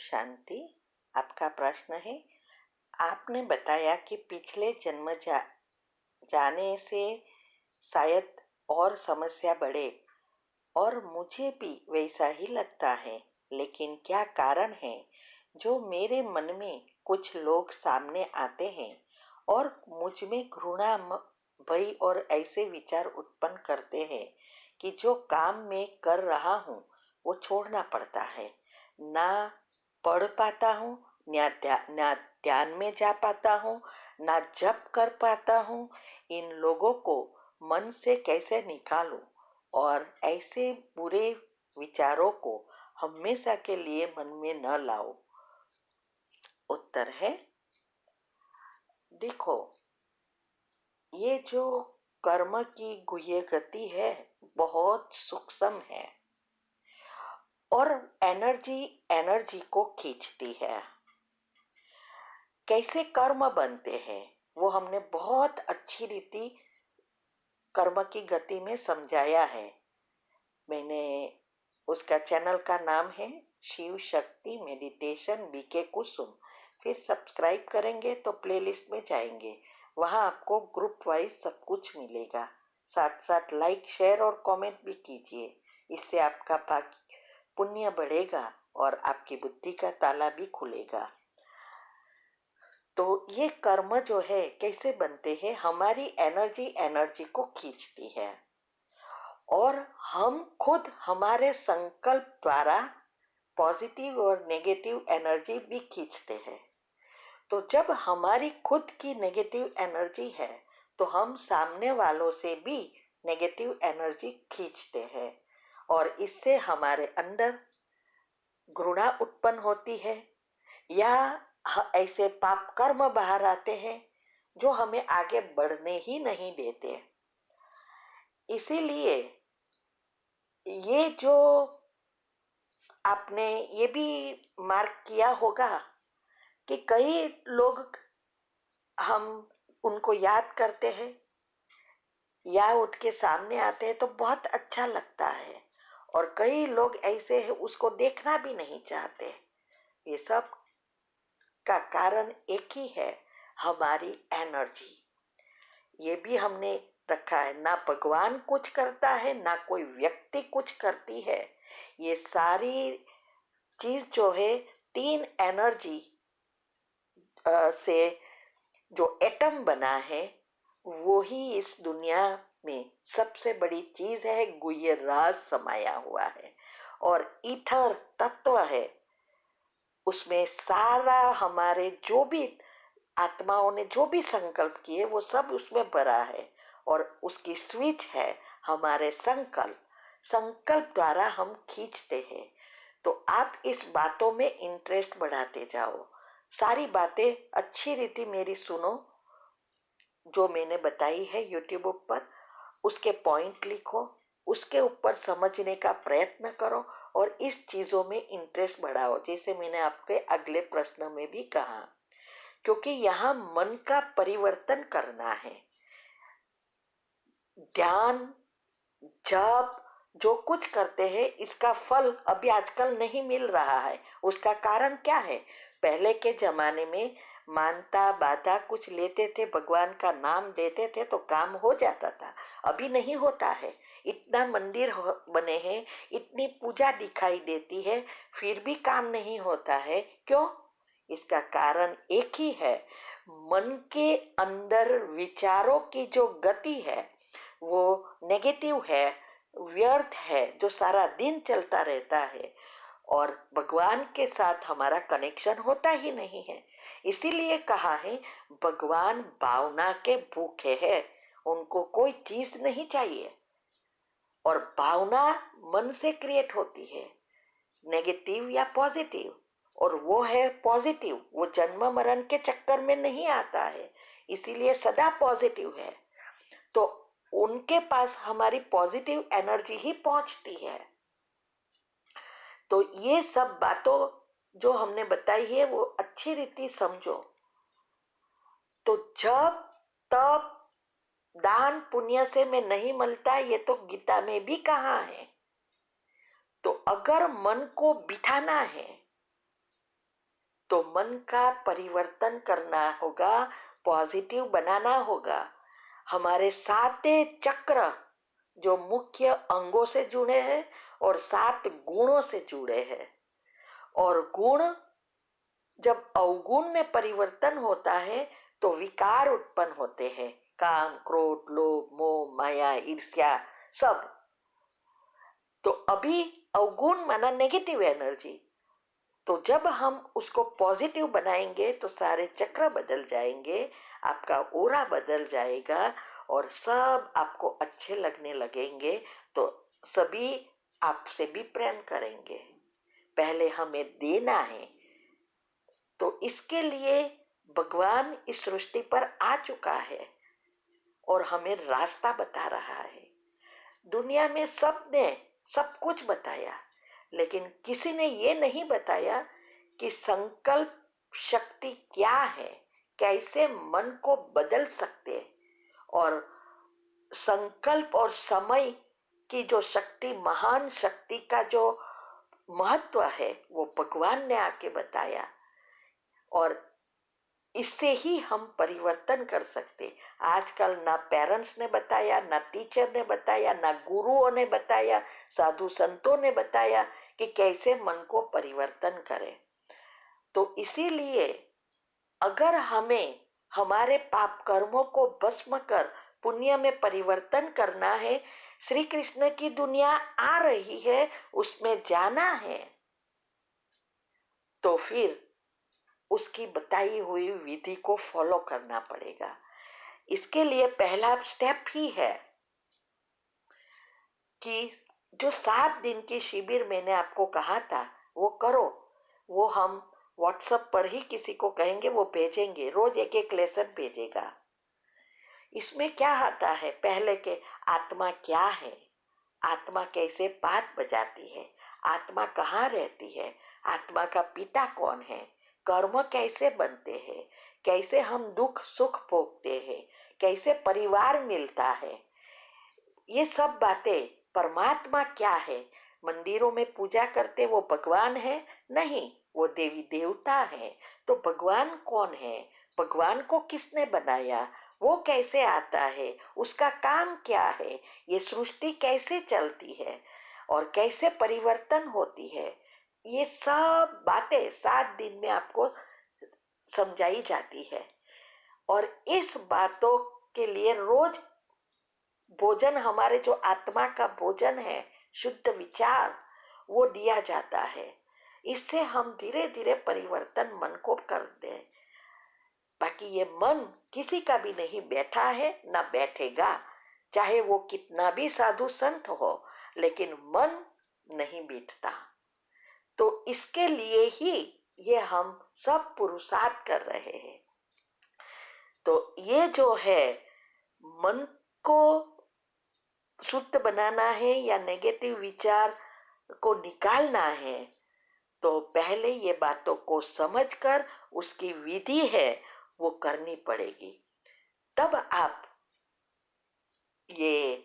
शांति। आपका प्रश्न है, आपने बताया कि पिछले जन्म जाने से शायद और समस्या बढ़े और मुझे भी वैसा ही लगता है, लेकिन क्या कारण है जो मेरे मन में कुछ लोग सामने आते हैं और मुझ में घृणा, भय और ऐसे विचार उत्पन्न करते हैं कि जो काम मैं कर रहा हूँ वो छोड़ना पड़ता है। ना पढ़ पाता हूँ, ना ध्यान में जा पाता हूँ, ना जप कर पाता हूँ। इन लोगों को मन से कैसे निकालूं और ऐसे बुरे विचारों को हमेशा के लिए मन में न लाओ? उत्तर है, देखो, ये जो कर्म की गुह्य गति है बहुत सूक्ष्म है और एनर्जी एनर्जी को खींचती है। कैसे कर्म बनते हैं वो हमने बहुत अच्छी रीति कर्म की गति में समझाया है। मैंने उसका चैनल का नाम है शिव शक्ति मेडिटेशन बीके कुसुम। फिर सब्सक्राइब करेंगे तो प्लेलिस्ट में जाएंगे, वहाँ आपको ग्रुप वाइज सब कुछ मिलेगा। साथ साथ लाइक शेयर और कमेंट भी कीजिए, इससे आपका पुण्य बढ़ेगा और आपकी बुद्धि का ताला भी खुलेगा। तो ये कर्म जो है कैसे बनते हैं, हमारी एनर्जी एनर्जी को खींचती है और हम खुद हमारे संकल्प द्वारा पॉजिटिव और नेगेटिव एनर्जी भी खींचते हैं। तो जब हमारी खुद की नेगेटिव एनर्जी है तो हम सामने वालों से भी नेगेटिव एनर्जी खींचते हैं और इससे हमारे अंदर घृणा उत्पन्न होती है या ऐसे पाप कर्म बाहर आते हैं जो हमें आगे बढ़ने ही नहीं देते। इसीलिए ये जो आपने ये भी मार्क किया होगा कि कई लोग हम उनको याद करते हैं या उठ के सामने आते हैं तो बहुत अच्छा लगता है और कई लोग ऐसे हैं उसको देखना भी नहीं चाहते। ये सब का कारण एक ही है, हमारी एनर्जी। ये भी हमने रखा है, ना भगवान कुछ करता है ना कोई व्यक्ति कुछ करती है। ये सारी चीज जो है तीन एनर्जी से जो एटम बना है वो ही इस दुनिया में सबसे बड़ी चीज है, गुह्य राज समाया हुआ है और ईथर तत्व है। उसमें सारा हमारे जो भी आत्माओं ने जो भी संकल्प किए वो सब उसमें भरा है और उसकी स्विच है हमारे संकल्प। संकल्प द्वारा हम खींचते हैं। तो आप इस बातों में इंटरेस्ट बढ़ाते जाओ, सारी बातें अच्छी रीति मेरी सुनो जो मैंने बताई है यूट्यूब पर, उसके पॉइंट लिखो, उसके ऊपर समझने का प्रयत्न करो और इस चीजों में इंटरेस्ट बढ़ाओ, जैसे मैंने आपके अगले प्रश्न में भी कहा। क्योंकि यहाँ मन का परिवर्तन करना है। ध्यान, जप जो कुछ करते हैं इसका फल अभी आजकल नहीं मिल रहा है। उसका कारण क्या है? पहले के जमाने में मानता बाधा कुछ लेते थे, भगवान का नाम देते थे तो काम हो जाता था। अभी नहीं होता है। इतना मंदिर बने हैं, इतनी पूजा दिखाई देती है, फिर भी काम नहीं होता है। क्यों? इसका कारण एक ही है, मन के अंदर विचारों की जो गति है वो नेगेटिव है, व्यर्थ है, जो सारा दिन चलता रहता है और भगवान के साथ हमारा कनेक्शन होता ही नहीं है। इसीलिए कहा है भगवान भावना के भूखे हैं, उनको कोई चीज नहीं चाहिए और भावना मन से क्रिएट होती है, नेगेटिव या पॉजिटिव, और वो है पॉजिटिव, वो जन्म मरण के चक्कर में नहीं आता है, इसीलिए सदा पॉजिटिव है। तो उनके पास हमारी पॉजिटिव एनर्जी ही पहुंचती है। तो ये सब बातों जो हमने बताई है वो अच्छी रीति समझो। तो जब तब दान पुण्य से में नहीं मिलता, ये तो गीता में भी कहा है। तो अगर मन को बिठाना है तो मन का परिवर्तन करना होगा, पॉजिटिव बनाना होगा। हमारे 7 चक्र जो मुख्य अंगों से जुड़े हैं और 7 गुणों से जुड़े हैं, और गुण जब अवगुण में परिवर्तन होता है तो विकार उत्पन्न होते हैं, काम, क्रोध, लोभ, मोह, माया, ईर्ष्या, सब। तो अभी अवगुण माना नेगेटिव एनर्जी, तो जब हम उसको पॉजिटिव बनाएंगे तो सारे चक्र बदल जाएंगे, आपका ओरा बदल जाएगा और सब आपको अच्छे लगने लगेंगे। तो सभी आपसे भी प्रेम करेंगे। पहले हमें देना है, तो इसके लिए भगवान इस सृष्टि पर आ चुका है और हमें रास्ता बता रहा है। दुनिया में सबने सब कुछ बताया, लेकिन किसी ने ये नहीं बताया कि संकल्प शक्ति क्या है, कैसे मन को बदल सकते हैं। और संकल्प और समय की जो शक्ति, महान शक्ति का जो महत्व है, वो भगवान ने आके बताया। और इससे ही हम परिवर्तन कर सकते। आजकल ना पेरेंट्स ने बताया, ना टीचर ने बताया, ना गुरुओं ने बताया, साधु संतों ने बताया कि कैसे मन को परिवर्तन करें। तो इसीलिए अगर हमें हमारे पाप कर्मों को भस्म कर पुण्य में परिवर्तन करना है, श्री कृष्ण की दुनिया आ रही है, उसमें जाना है, तो फिर उसकी बताई हुई विधि को फॉलो करना पड़ेगा। इसके लिए पहला स्टेप ही है कि जो 7 दिन की शिविर मैंने आपको कहा था वो करो। वो हम व्हाट्सएप पर ही किसी को कहेंगे, वो भेजेंगे, रोज एक एक लेसन भेजेगा। इसमें क्या आता है, पहले के आत्मा क्या है, आत्मा कैसे पाठ बजाती है, आत्मा कहाँ रहती है, आत्मा का पिता कौन है, कर्म कैसे बनते हैं, कैसे हम दुख सुख भोगते हैं, कैसे परिवार मिलता है, ये सब बातें। परमात्मा क्या है, मंदिरों में पूजा करते वो भगवान है? नहीं, वो देवी देवता है। तो भगवान कौन है, भगवान को किसने बनाया, वो कैसे आता है, उसका काम क्या है, ये सृष्टि कैसे चलती है और कैसे परिवर्तन होती है, ये सब बातें 7 दिन में आपको समझाई जाती है। और इस बातों के लिए रोज भोजन, हमारे जो आत्मा का भोजन है, शुद्ध विचार, वो दिया जाता है। इससे हम धीरे धीरे परिवर्तन मन को कर दें। बाकी ये मन किसी का भी नहीं बैठा है, ना बैठेगा, चाहे वो कितना भी साधु संत हो, लेकिन मन नहीं बैठता। तो इसके लिए ही ये हम सब पुरुषार्थ कर रहे हैं। तो ये जो है, मन को शुद्ध बनाना है या नेगेटिव विचार को निकालना है, तो पहले ये बातों को समझकर उसकी विधि है वो करनी पड़ेगी। तब आप ये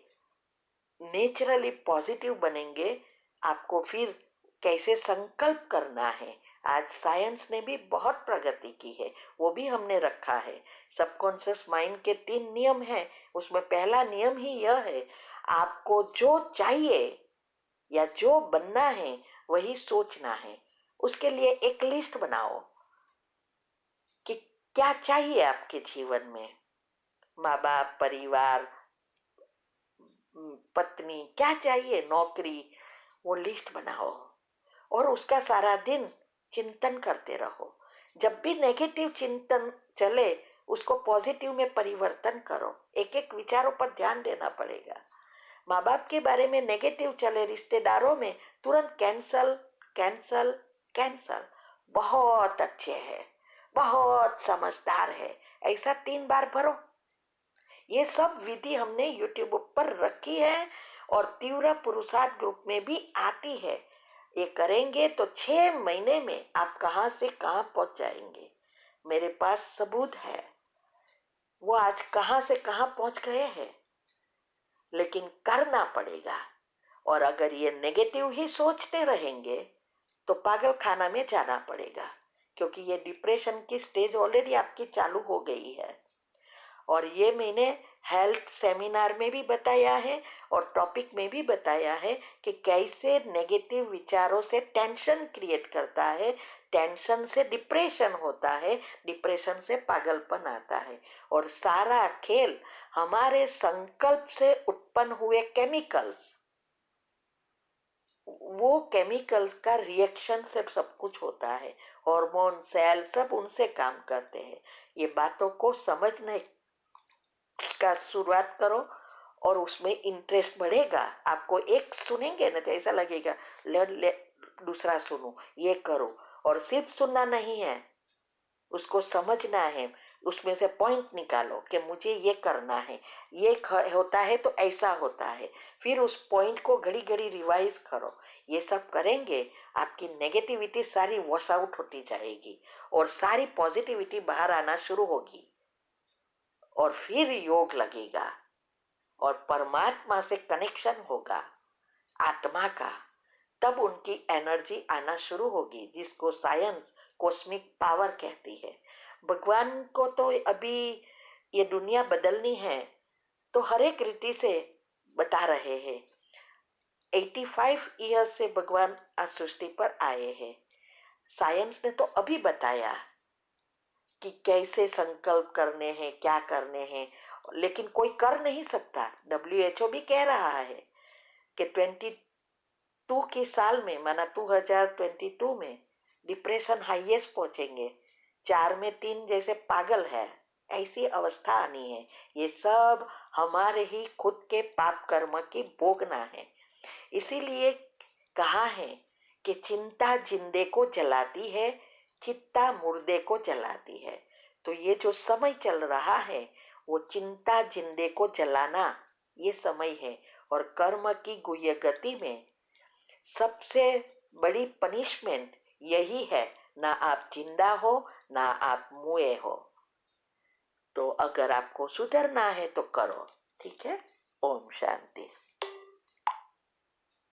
नेचुरली पॉजिटिव बनेंगे। आपको फिर कैसे संकल्प करना है, आज साइंस ने भी बहुत प्रगति की है, वो भी हमने रखा है। सबकॉन्शियस माइंड के 3 नियम हैं, उसमें पहला नियम ही यह है, आपको जो चाहिए या जो बनना है वही सोचना है। उसके लिए एक लिस्ट बनाओ कि क्या चाहिए आपके जीवन में, माँ बाप, परिवार, पत्नी, क्या चाहिए, नौकरी, वो लिस्ट बनाओ और उसका सारा दिन चिंतन करते रहो। जब भी नेगेटिव चिंतन चले उसको पॉजिटिव में परिवर्तन करो। एक एक विचारों पर ध्यान देना पड़ेगा। माँ बाप के बारे में नेगेटिव चले रिश्तेदारों में, तुरंत कैंसल कैंसल कैंसल। बहुत अच्छे हैं, बहुत समझदार है, ऐसा 3 बार भरो। ये सब विधि हमने यूट्यूब पर रखी है और तीव्र पुरुषार्थ ग्रुप में भी आती है। ये करेंगे तो 6 महीने में आप कहाँ से कहाँ पहुंच जाएंगे। मेरे पास सबूत है, वो आज कहाँ से कहाँ पहुंच गए हैं। लेकिन करना पड़ेगा। और अगर ये नेगेटिव ही सोचते रहेंगे तो पागल खाना में जाना पड़ेगा। क्योंकि ये डिप्रेशन की स्टेज ऑलरेडी आपकी चालू हो गई है। और ये मैंने हेल्थ सेमिनार में भी बताया है और टॉपिक में भी बताया है कि कैसे नेगेटिव विचारों से टेंशन क्रिएट करता है, टेंशन से डिप्रेशन होता है, डिप्रेशन से पागलपन आता है। और सारा खेल हमारे संकल्प से उत्पन्न हुए केमिकल्स, वो केमिकल्स का रिएक्शन से सब कुछ होता है। हार्मोन, सेल सब उनसे काम करते हैं। ये बातों को समझने का शुरुआत करो और उसमें इंटरेस्ट बढ़ेगा। आपको एक सुनेंगे ना तो ऐसा लगेगा ले दूसरा सुनो, ये करो। और सिर्फ सुनना नहीं है, उसको समझना है, उसमें से पॉइंट निकालो कि मुझे ये करना है, ये होता है तो ऐसा होता है। फिर उस पॉइंट को घड़ी घड़ी रिवाइज करो। ये सब करेंगे, आपकी नेगेटिविटी सारी वॉश आउट होती जाएगी और सारी पॉजिटिविटी बाहर आना शुरू होगी। और फिर योग लगेगा और परमात्मा से कनेक्शन होगा, आत्मा का। तब उनकी एनर्जी आना शुरू होगी, जिसको साइंस कॉस्मिक पावर कहती है। भगवान को तो अभी ये दुनिया बदलनी है तो हर एक रीति से बता रहे हैं। 85 ईयर्स से भगवान आज सृष्टि पर आए हैं। साइंस ने तो अभी बताया कि कैसे संकल्प करने हैं, क्या करने हैं, लेकिन कोई कर नहीं सकता। WHO भी कह रहा है कि 22 के साल में, माना 2022 में डिप्रेशन हाईएस्ट पहुंचेंगे, 4 में 3 जैसे पागल है, ऐसी अवस्था आनी है। ये सब हमारे ही खुद के पाप कर्म की भोगना है। इसीलिए कहा है कि चिंता जिंदे को जलाती है, चित्ता मुर्दे को जलाती है। तो ये जो समय चल रहा है वो चिंता जिंदे को जलाना ये समय है। और कर्म की गुह्य गति में सबसे बड़ी पनिशमेंट यही है, ना आप जिंदा हो ना आप मुए हो। तो अगर आपको सुधरना है तो करो, ठीक है। ओम शांति।